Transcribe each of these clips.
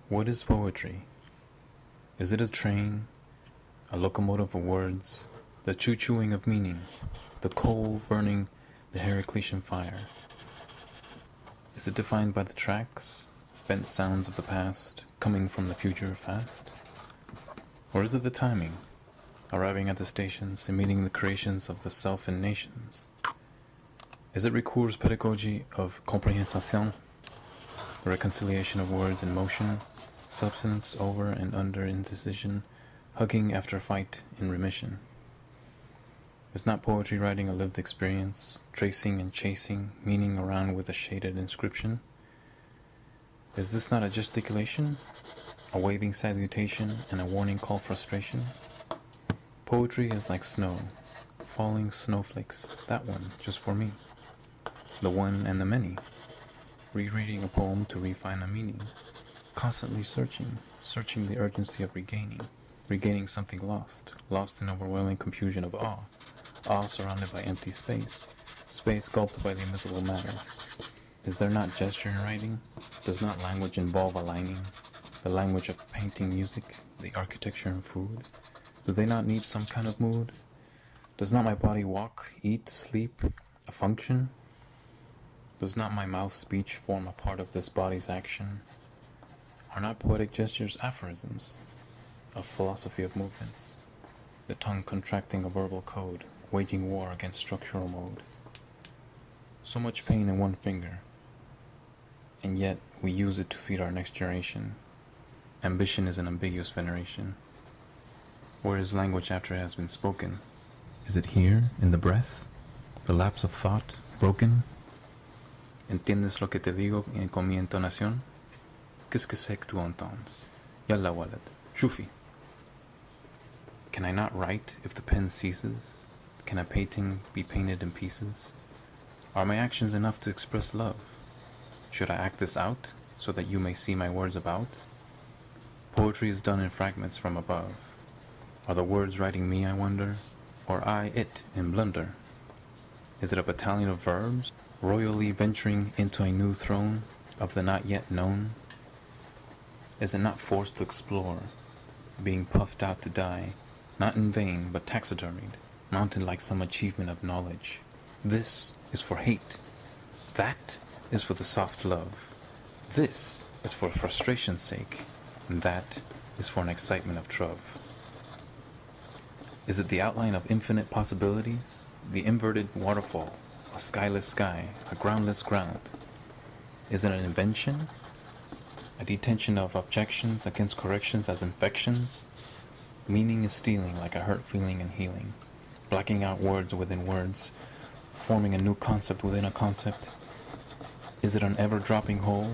What is poetry? Is it a train, a locomotive of words, the choo-chooing of meaning, the coal burning the Heraclitean fire? Is it defined by the tracks, bent sounds of the past, coming from the future fast? Or is it the timing, arriving at the stations and meeting the creations of the self and nations? Is it recours pedagogy of comprehension, the reconciliation of words in motion, substance over and under indecision, hugging after fight in remission? Is not poetry writing a lived experience, tracing and chasing meaning around with a shaded inscription? Is this not a gesticulation, a waving salutation, and a warning call frustration? Poetry is like snow, falling snowflakes, that one just for me, the one and the many, rereading a poem to refine a meaning, constantly searching the urgency of regaining something lost in overwhelming confusion of awe surrounded by empty space gulped by the invisible matter. Is there not gesture in writing? Does not language involve aligning? The language of painting, music, the architecture and food? Do they not need some kind of mood? Does not my body walk, eat, sleep, a function? Does not my mouth's speech form a part of this body's action? Are not poetic gestures aphorisms, a philosophy of movements, the tongue contracting a verbal code, waging war against structural mode? So much pain in one finger, and yet we use it to feed our next generation. Ambition is an ambiguous veneration. Where is language after it has been spoken? Is it here, in the breath? The lapse of thought, broken? ¿Entiendes lo que te digo con mi entonación? Qu'est-ce que c'est que tu entends? Yalla walad, shufi. Can I not write if the pen ceases? Can a painting be painted in pieces? Are my actions enough to express love? Should I act this out, so that you may see my words about? Poetry is done in fragments from above. Are the words writing me, I wonder, or I it in blunder? Is it a battalion of verbs, royally venturing into a new throne of the not yet known? Is it not forced to explore, being puffed out to die, not in vain, but taxidermied, mounted like some achievement of knowledge? This is for hate. That is for the soft love. This is for frustration's sake. And that is for an excitement of trove. Is it the outline of infinite possibilities? The inverted waterfall, a skyless sky, a groundless ground? Is it an invention? A detention of objections against corrections as infections? Meaning is stealing like a hurt feeling and healing, blacking out words within words, forming a new concept within a concept. Is it an ever-dropping whole,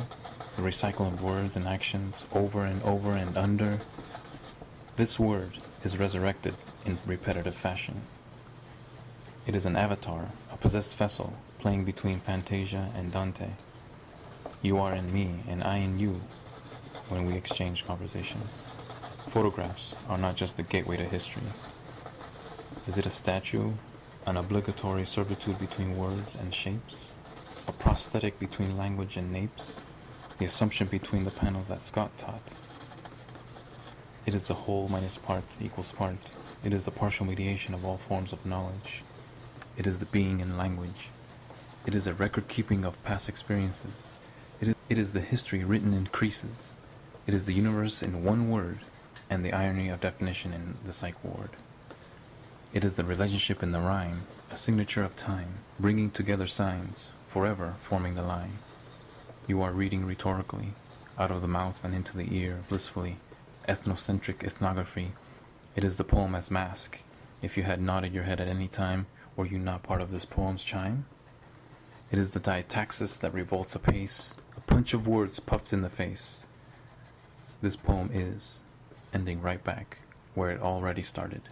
the recycle of words and actions over and under? This word is resurrected in repetitive fashion. It is an avatar, a possessed vessel, playing between Fantasia and Dante. You are in me, and I in you, when we exchange conversations. Photographs are not just the gateway to history. Is it a statue, an obligatory servitude between words and shapes? A prosthetic between language and napes? The assumption between the panels that Scott taught? It is the whole minus part equals part. It is the partial mediation of all forms of knowledge. It is the being in language. It is a record-keeping of past experiences. It is the history written in creases. It is the universe in one word, and the irony of definition in the psych ward. It is the relationship in the rhyme, a signature of time, bringing together signs, forever forming the line. You are reading rhetorically, out of the mouth and into the ear, blissfully, ethnocentric ethnography. It is the poem as mask. If you had nodded your head at any time, were you not part of this poem's chime? It is the diataxis that revolts apace, a punch of words puffed in the face. This poem is ending right back where it already started.